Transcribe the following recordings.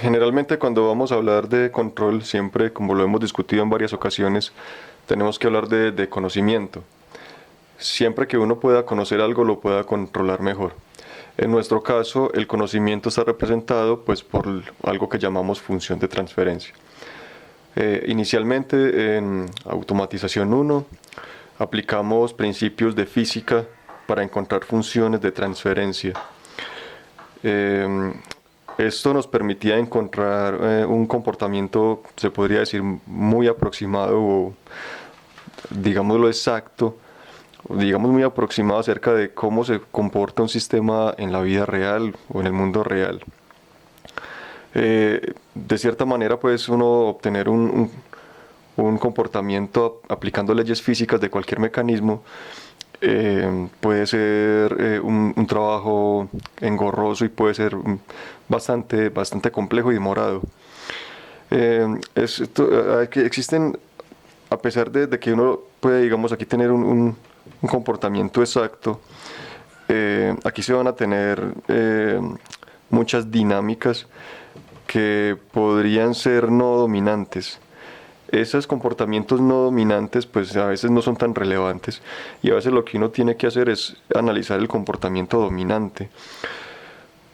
Generalmente cuando vamos a hablar de control, siempre, como lo hemos discutido en varias ocasiones, tenemos que hablar de conocimiento. Siempre que uno pueda conocer algo, lo pueda controlar mejor. En nuestro caso, el conocimiento está representado pues, por algo que llamamos función de transferencia. Inicialmente en automatización 1 aplicamos principios de física para encontrar funciones de transferencia. Esto nos permitía encontrar un comportamiento, se podría decir, muy aproximado o, digámoslo, exacto, digamos muy aproximado acerca de cómo se comporta un sistema en la vida real o en el mundo real. De cierta manera, pues uno obtener un comportamiento aplicando leyes físicas de cualquier mecanismo puede ser un trabajo engorroso y puede ser bastante complejo y demorado. Existen, a pesar de que uno puede, digamos, aquí tener un comportamiento exacto, aquí se van a tener muchas dinámicas que podrían ser no dominantes. Esos comportamientos no dominantes pues a veces no son tan relevantes y a veces lo que uno tiene que hacer es analizar el comportamiento dominante.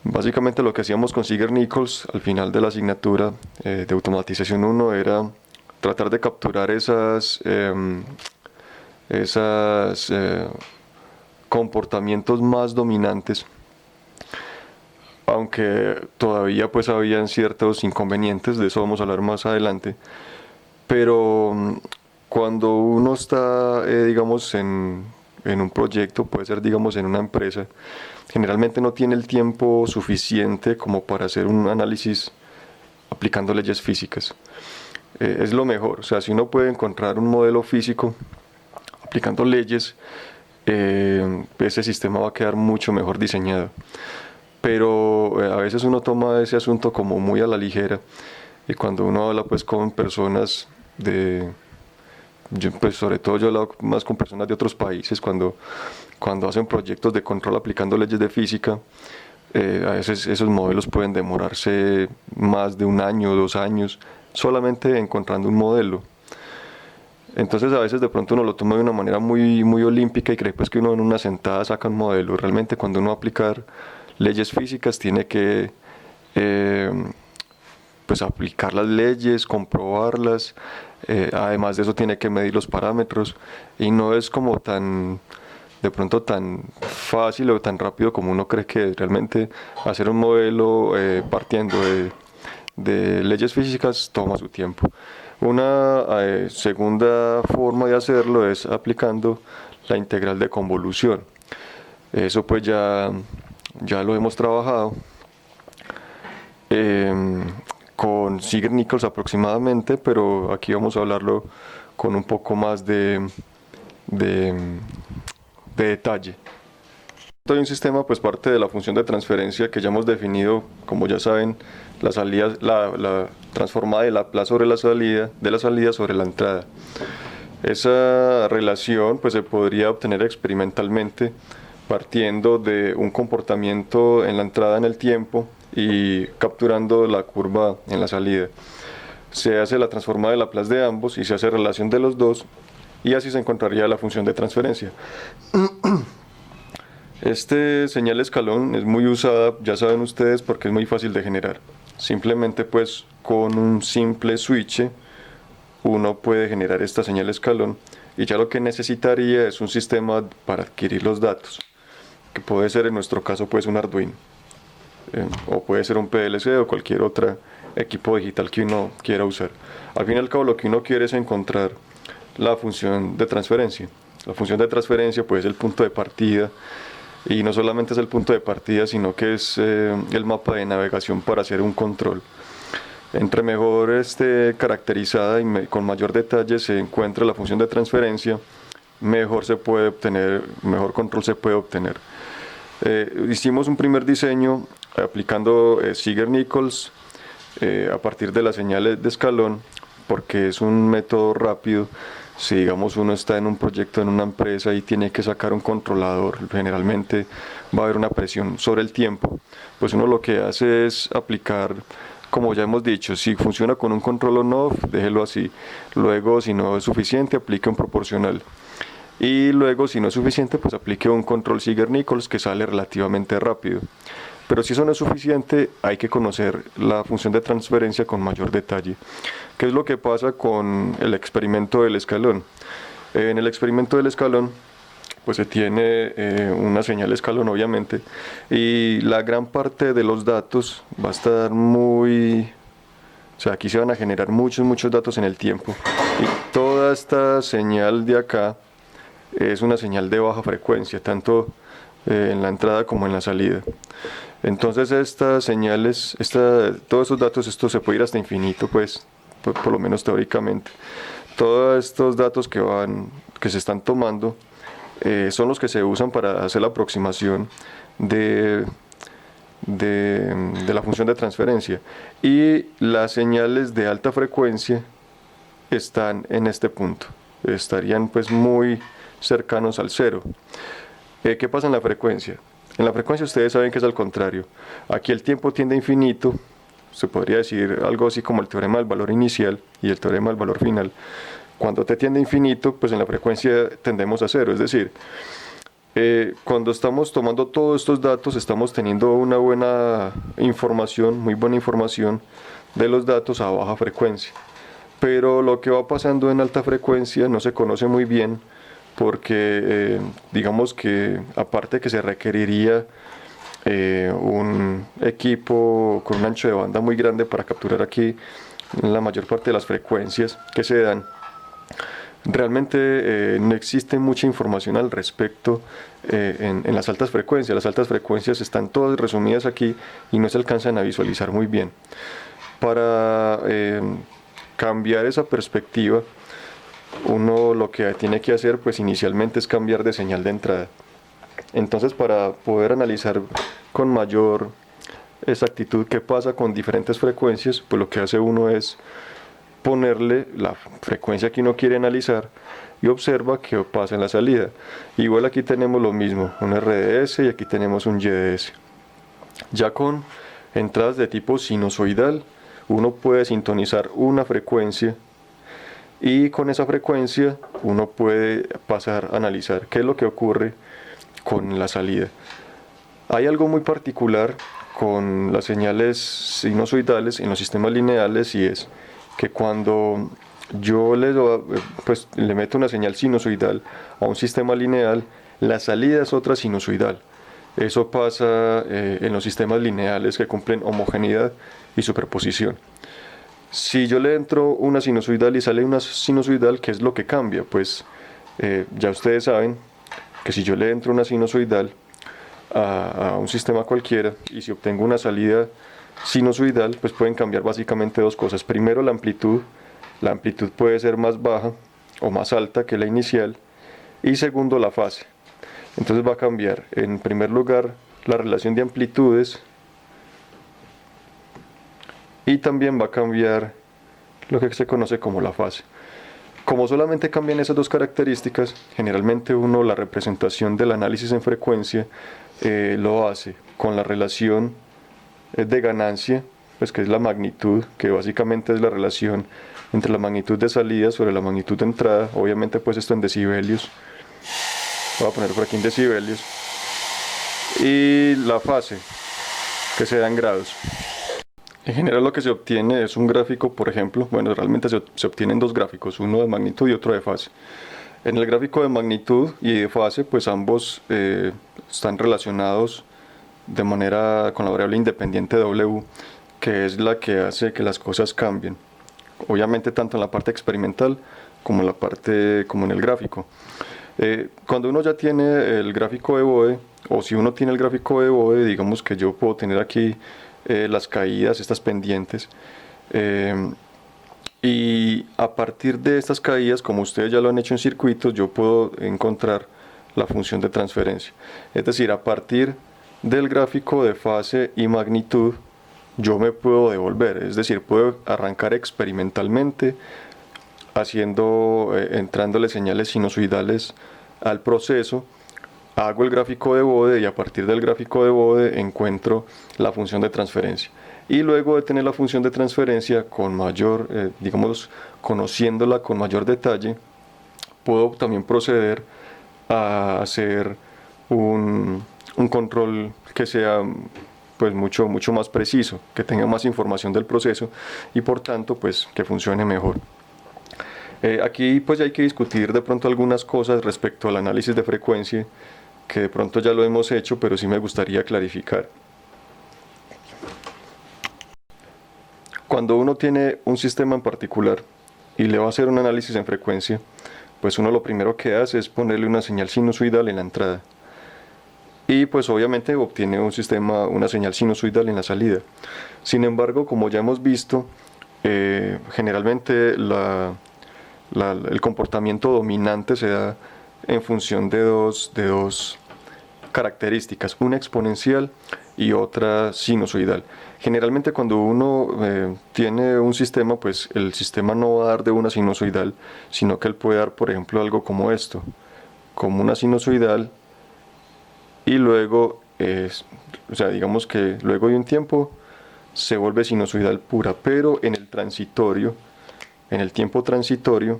Básicamente lo que hacíamos con Ziegler-Nichols al final de la asignatura de automatización 1 era tratar de capturar esas comportamientos más dominantes, aunque todavía pues habían ciertos inconvenientes, de eso vamos a hablar más adelante. Pero cuando uno está, digamos, en un proyecto, puede ser, digamos, en una empresa, generalmente no tiene el tiempo suficiente como para hacer un análisis aplicando leyes físicas. Es lo mejor, o sea, si uno puede encontrar un modelo físico aplicando leyes, ese sistema va a quedar mucho mejor diseñado. Pero a veces uno toma ese asunto como muy a la ligera y cuando uno habla pues con personas pues sobre todo yo hablo más con personas de otros países cuando hacen proyectos de control aplicando leyes de física, a veces esos modelos pueden demorarse más de un año, 2 años, solamente encontrando un modelo. Entonces a veces de pronto uno lo toma de una manera muy olímpica y cree pues que uno en una sentada saca un modelo. Realmente cuando uno va a aplicar leyes físicas tiene que eh, pues aplicar las leyes, comprobarlas, además de eso tiene que medir los parámetros y no es como de pronto tan fácil o tan rápido como uno cree que realmente hacer un modelo partiendo de leyes físicas toma su tiempo. Una segunda forma de hacerlo es aplicando la integral de convolución. Eso pues ya lo hemos trabajado con Ziegler-Nichols aproximadamente, pero aquí vamos a hablarlo con un poco más de, de detalle. Hay un sistema, pues parte de la función de transferencia que ya hemos definido, como ya saben, la transformada de Laplace sobre de la salida sobre la entrada. Esa relación pues se podría obtener experimentalmente partiendo de un comportamiento en la entrada en el tiempo y capturando la curva en la salida. Se hace la transformada de Laplace de ambos y se hace relación de los dos y así se encontraría la función de transferencia. Este señal escalón es muy usada, ya saben ustedes, porque es muy fácil de generar. Simplemente pues con un simple switch uno puede generar esta señal escalón y ya lo que necesitaría es un sistema para adquirir los datos, que puede ser en nuestro caso pues un Arduino, o puede ser un PLC o cualquier otro equipo digital que uno quiera usar. Al fin y al cabo lo que uno quiere es encontrar la función de transferencia. La función de transferencia pues es el punto de partida y no solamente es el punto de partida, sino que es el mapa de navegación para hacer un control. Entre mejor esté caracterizada y con mayor detalle se encuentra la función de transferencia, mejor se puede obtener, mejor control se puede obtener. Hicimos un primer diseño aplicando Ziegler-Nichols a partir de las señales de escalón, porque es un método rápido. Si digamos uno está en un proyecto en una empresa y tiene que sacar un controlador, generalmente va a haber una presión sobre el tiempo, pues uno lo que hace es aplicar como ya hemos dicho, si funciona con un control on-off, déjelo así. Luego, si no es suficiente, aplique un proporcional. Y luego, si no es suficiente, pues aplique un control Ziegler-Nichols que sale relativamente rápido. Pero si eso no es suficiente, hay que conocer la función de transferencia con mayor detalle. ¿Qué es lo que pasa con el experimento del escalón? En el experimento del escalón, pues se tiene una señal escalón obviamente, y la gran parte de los datos va a estar o sea, aquí se van a generar muchos datos en el tiempo, y toda esta señal de acá es una señal de baja frecuencia, tanto en la entrada como en la salida. Entonces estas señales, todos estos datos, esto se puede ir hasta infinito, pues, por lo menos teóricamente. Todos estos datos que se están tomando son los que se usan para hacer la aproximación de la función de transferencia. Y las señales de alta frecuencia están en este punto, estarían pues muy cercanos al cero. ¿Qué pasa en la frecuencia? En la frecuencia ustedes saben que es al contrario. Aquí el tiempo tiende a infinito, se podría decir algo así como el teorema del valor inicial y el teorema del valor final. Cuando t tiende a infinito, pues en la frecuencia tendemos a cero, es decir, cuando estamos tomando todos estos datos, estamos teniendo una buena información, muy buena información de los datos a baja frecuencia. Pero lo que va pasando en alta frecuencia no se conoce muy bien porque digamos que aparte que se requeriría un equipo con un ancho de banda muy grande para capturar aquí la mayor parte de las frecuencias que se dan, realmente no existe mucha información al respecto en las altas frecuencias. Las altas frecuencias están todas resumidas aquí y no se alcanzan a visualizar muy bien. Para cambiar esa perspectiva, uno lo que tiene que hacer pues inicialmente es cambiar de señal de entrada. Entonces, para poder analizar con mayor exactitud qué pasa con diferentes frecuencias, pues lo que hace uno es ponerle la frecuencia que uno quiere analizar y observa qué pasa en la salida. Igual aquí tenemos lo mismo, un RDS y aquí tenemos un YDS. Ya con entradas de tipo sinusoidal, uno puede sintonizar una frecuencia y con esa frecuencia uno puede pasar a analizar qué es lo que ocurre con la salida. Hay algo muy particular con las señales sinusoidales en los sistemas lineales y es que cuando yo le meto una señal sinusoidal a un sistema lineal, la salida es otra sinusoidal. Eso pasa en los sistemas lineales que cumplen homogeneidad y superposición. Si yo le entro una sinusoidal y sale una sinusoidal, ¿qué es lo que cambia? Pues ya ustedes saben que si yo le entro una sinusoidal a un sistema cualquiera y si obtengo una salida sinusoidal, pues pueden cambiar básicamente dos cosas. Primero, la amplitud puede ser más baja o más alta que la inicial. Y segundo, la fase. Entonces va a cambiar, en primer lugar, la relación de amplitudes y también va a cambiar lo que se conoce como la fase. Como solamente cambian esas dos características, generalmente uno la representación del análisis en frecuencia lo hace con la relación de ganancia, pues que es la magnitud, que básicamente es la relación entre la magnitud de salida sobre la magnitud de entrada, obviamente pues esto en decibelios, voy a poner por aquí en decibelios, y la fase, que se da en grados. En general lo que se obtiene es un gráfico, por ejemplo, bueno, realmente se obtienen dos gráficos, uno de magnitud y otro de fase. En el gráfico de magnitud y de fase, pues ambos están relacionados de manera con la variable independiente W, que es la que hace que las cosas cambien. Obviamente tanto en la parte experimental como en el gráfico. Cuando uno ya tiene el gráfico de Bode, o si uno tiene el gráfico de Bode, digamos que yo puedo tener aquí las caídas, estas pendientes, y a partir de estas caídas, como ustedes ya lo han hecho en circuitos, yo puedo encontrar la función de transferencia. Es decir, a partir del gráfico de fase y magnitud, yo me puedo devolver, es decir, puedo arrancar experimentalmente entrándole señales sinusoidales al proceso, hago el gráfico de Bode y a partir del gráfico de Bode encuentro la función de transferencia. y luego de tener la función de transferencia con mayor, digamos, conociéndola con mayor detalle, puedo también proceder a hacer un control que sea pues mucho más preciso, que tenga más información del proceso y por tanto pues que funcione mejor. Aquí pues ya hay que discutir de pronto algunas cosas respecto al análisis de frecuencia, que de pronto ya lo hemos hecho, pero sí me gustaría clarificar. Cuando uno tiene un sistema en particular y le va a hacer un análisis en frecuencia, pues uno lo primero que hace es ponerle una señal sinusoidal en la entrada. Y pues obviamente obtiene una señal sinusoidal en la salida. Sin embargo, como ya hemos visto, generalmente el comportamiento dominante se da en función de dos características, una exponencial y otra sinusoidal. Generalmente cuando uno tiene un sistema, pues el sistema no va a dar de una sinusoidal, sino que él puede dar, por ejemplo, algo como esto, como una sinusoidal, y luego, o sea, digamos que luego de un tiempo se vuelve sinusoidal pura, pero en el transitorio, en el tiempo transitorio,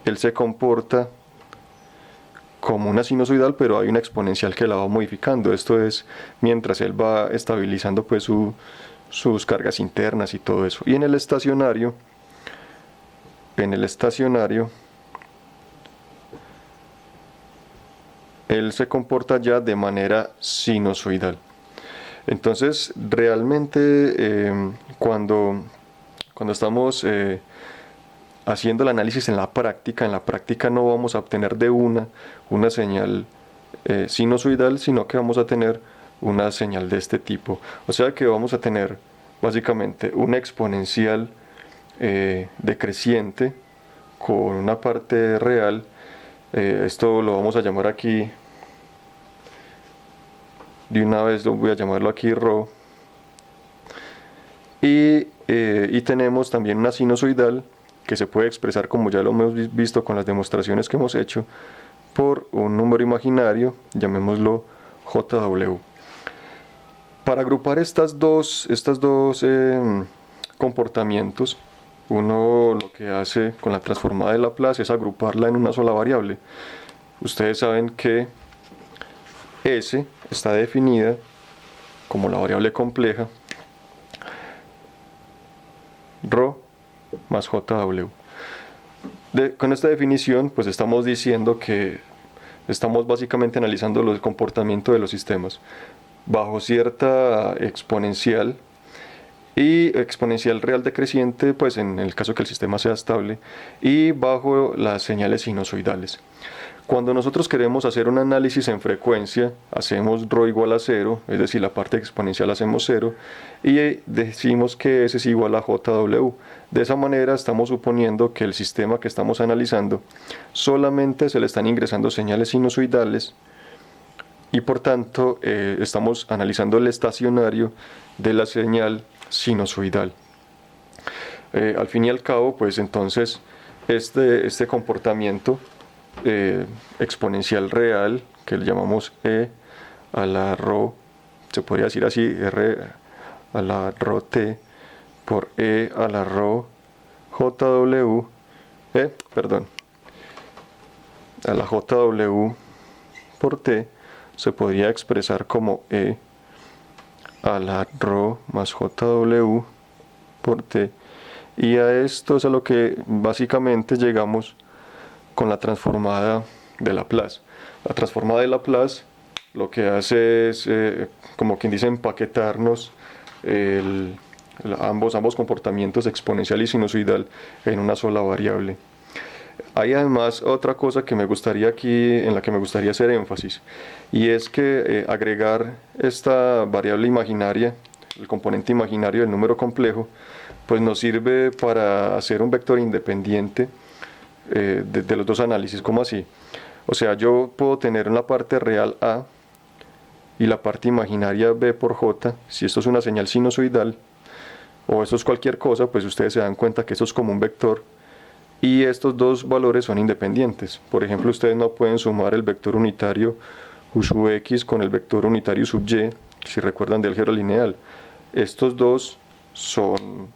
él se comporta como una sinusoidal, pero hay una exponencial que la va modificando. Esto es mientras él va estabilizando pues sus cargas internas y todo eso. Y en el estacionario, él se comporta ya de manera sinusoidal. Entonces, realmente cuando estamos haciendo el análisis en la práctica no vamos a obtener de una señal sinusoidal, sino que vamos a tener una señal de este tipo. O sea que vamos a tener básicamente una exponencial decreciente con una parte real. Esto lo vamos a llamar aquí, de una vez lo voy a llamarlo aquí ρ. Y tenemos también una sinusoidal que se puede expresar, como ya lo hemos visto con las demostraciones que hemos hecho, por un número imaginario, llamémoslo JW. Para agrupar estos dos comportamientos, uno lo que hace con la transformada de Laplace es agruparla en una sola variable. Ustedes saben que S está definida como la variable compleja ρ más JW. Con esta definición, pues estamos diciendo que estamos básicamente analizando el comportamiento de los sistemas bajo cierta exponencial, y exponencial real decreciente, pues en el caso que el sistema sea estable, y bajo las señales sinusoidales. Cuando nosotros queremos hacer un análisis en frecuencia, hacemos ρ igual a 0, es decir, la parte exponencial hacemos 0, y decimos que S es igual a JW. De esa manera estamos suponiendo que el sistema que estamos analizando solamente se le están ingresando señales sinusoidales, y por tanto estamos analizando el estacionario de la señal sinusoidal. Al fin y al cabo, pues entonces este comportamiento exponencial real, que le llamamos E a la ρ, se podría decir así, R a la ρt por E a la ρ JW, a la JW por T, se podría expresar como E a la ρ más JW por T, y a esto es a lo que básicamente llegamos con la transformada de Laplace. La transformada de Laplace lo que hace es, como quien dice, empaquetarnos ambos comportamientos exponencial y sinusoidal en una sola variable. Hay además otra cosa que me gustaría en la que me gustaría hacer énfasis, y es que agregar esta variable imaginaria, el componente imaginario del número complejo, pues nos sirve para hacer un vector independiente de los dos análisis. ¿Cómo así? O sea, yo puedo tener una parte real A y la parte imaginaria B por J. Si esto es una señal sinusoidal o esto es cualquier cosa, pues ustedes se dan cuenta que esto es como un vector, y estos dos valores son independientes. Por ejemplo, ustedes no pueden sumar el vector unitario U sub x con el vector unitario sub y, si recuerdan de álgebra lineal. Estos dos son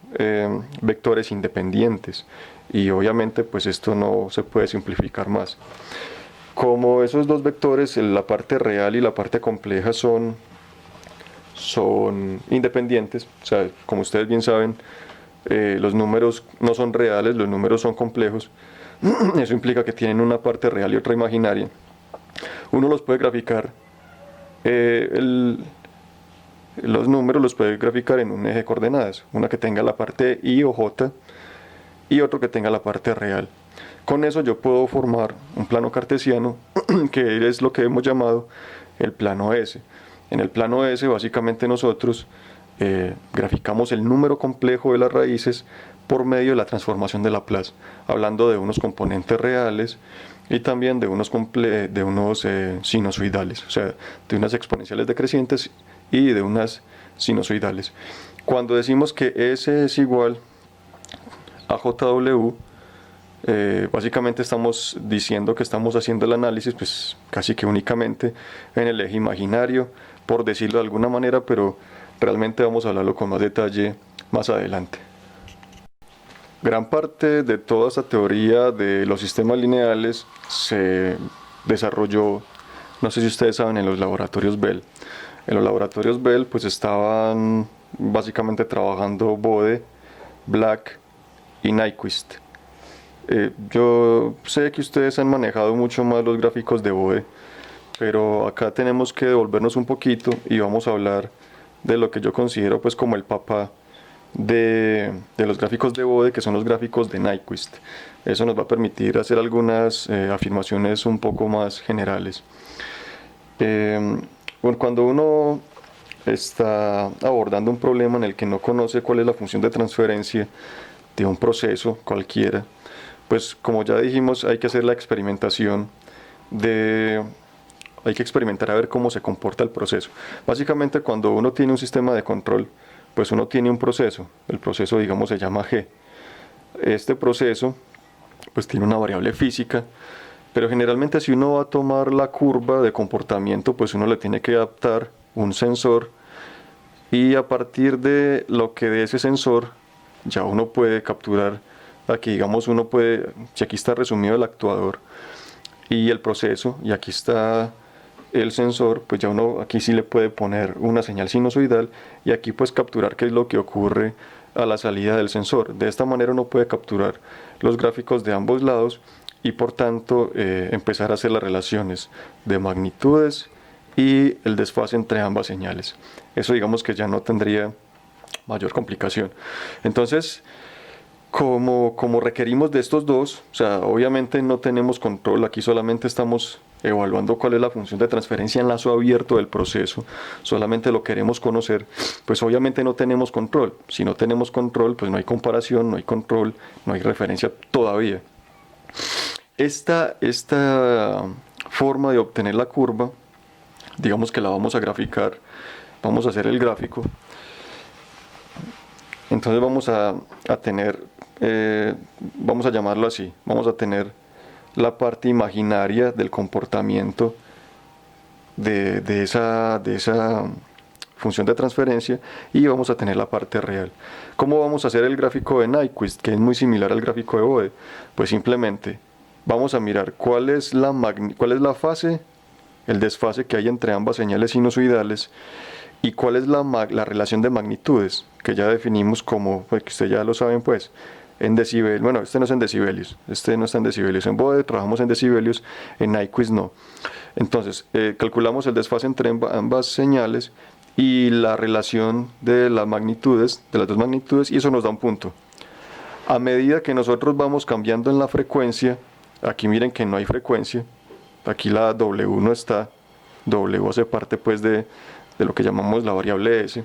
vectores independientes y obviamente pues esto no se puede simplificar más. Como esos dos vectores, la parte real y la parte compleja son independientes, o sea, como ustedes bien saben, los números no son reales, los números son complejos. Eso implica que tienen una parte real y otra imaginaria. Uno los puede graficar, los números los puede graficar en un eje de coordenadas, una que tenga la parte y o j y otro que tenga la parte real. Con eso yo puedo formar un plano cartesiano que es lo que hemos llamado el plano S. En el plano S básicamente nosotros graficamos el número complejo de las raíces por medio de la transformación de Laplace, hablando de unos componentes reales y también de unos sinusoidales, o sea, de unas exponenciales decrecientes y de unas sinusoidales. Cuando decimos que S es igual a JW, básicamente estamos diciendo que estamos haciendo el análisis pues casi que únicamente en el eje imaginario, por decirlo de alguna manera, pero realmente vamos a hablarlo con más detalle más adelante. Gran parte de toda esta teoría de los sistemas lineales se desarrolló, no sé si ustedes saben, en los laboratorios Bell. En los laboratorios Bell pues estaban básicamente trabajando Bode, Black y Nyquist. Yo sé que ustedes han manejado mucho más los gráficos de Bode, pero acá tenemos que devolvernos un poquito y vamos a hablar de lo que yo considero pues como el papá de los gráficos de Bode, que son los gráficos de Nyquist. Eso nos va a permitir hacer algunas afirmaciones un poco más generales. Bueno, cuando uno está abordando un problema en el que no conoce cuál es la función de transferencia de un proceso cualquiera, pues como ya dijimos, hay que hacer la experimentación hay que experimentar a ver cómo se comporta el proceso. Básicamente cuando uno tiene un sistema de control, pues uno tiene un proceso, el proceso digamos se llama G. Este proceso pues tiene una variable física, pero generalmente si uno va a tomar la curva de comportamiento, pues uno le tiene que adaptar un sensor y a partir de lo que de ese sensor ya uno puede capturar, aquí digamos uno puede, si aquí está resumido el actuador y el proceso y aquí está el sensor, pues ya uno aquí sí le puede poner una señal sinusoidal y aquí pues capturar qué es lo que ocurre a la salida del sensor. De esta manera uno puede capturar los gráficos de ambos lados y por tanto empezar a hacer las relaciones de magnitudes y el desfase entre ambas señales. Eso digamos que ya no tendría mayor complicación. Entonces, como requerimos de estos dos, o sea, obviamente no tenemos control, aquí solamente estamos evaluando cuál es la función de transferencia en lazo abierto del proceso, solamente lo queremos conocer, pues obviamente no tenemos control. Si no tenemos control, pues no hay comparación, no hay control, no hay referencia todavía. Esta forma de obtener la curva, digamos que la vamos a graficar, vamos a hacer el gráfico. Entonces vamos a tener, vamos a llamarlo así, vamos a tener la parte imaginaria del comportamiento de esa función de transferencia y vamos a tener la parte real. ¿Cómo vamos a hacer el gráfico de Nyquist, que es muy similar al gráfico de Bode? Pues simplemente vamos a mirar cuál es la fase, el desfase que hay entre ambas señales sinusoidales y cuál es la relación de magnitudes, que ya definimos como, pues que ustedes ya lo saben pues, en decibelios. Bueno, este no es en decibelios, este no está en decibelios. En Bode trabajamos en decibelios, en Nyquist no. Entonces, calculamos el desfase entre ambas señales y la relación de las magnitudes, de las dos magnitudes, y eso nos da un punto. A medida que nosotros vamos cambiando en la frecuencia, aquí miren que no hay frecuencia, aquí la W no está, W hace parte pues de lo que llamamos la variable S.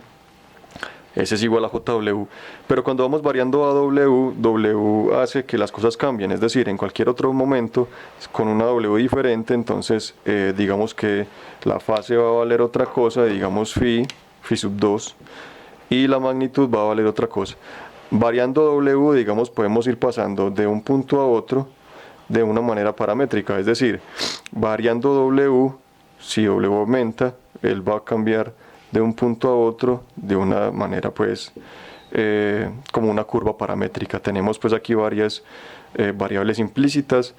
S es igual a JW, pero cuando vamos variando a W hace que las cosas cambien, es decir, en cualquier otro momento, con una W diferente, entonces digamos que la fase va a valer otra cosa, digamos phi sub 2, y la magnitud va a valer otra cosa. Variando W, digamos, podemos ir pasando de un punto a otro de una manera paramétrica, es decir, variando W, si W aumenta, él va a cambiar de un punto a otro de una manera pues como una curva paramétrica. Tenemos pues aquí varias variables implícitas,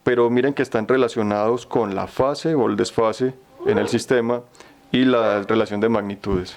pero miren que están relacionados con la fase o el desfase en el sistema y la relación de magnitudes.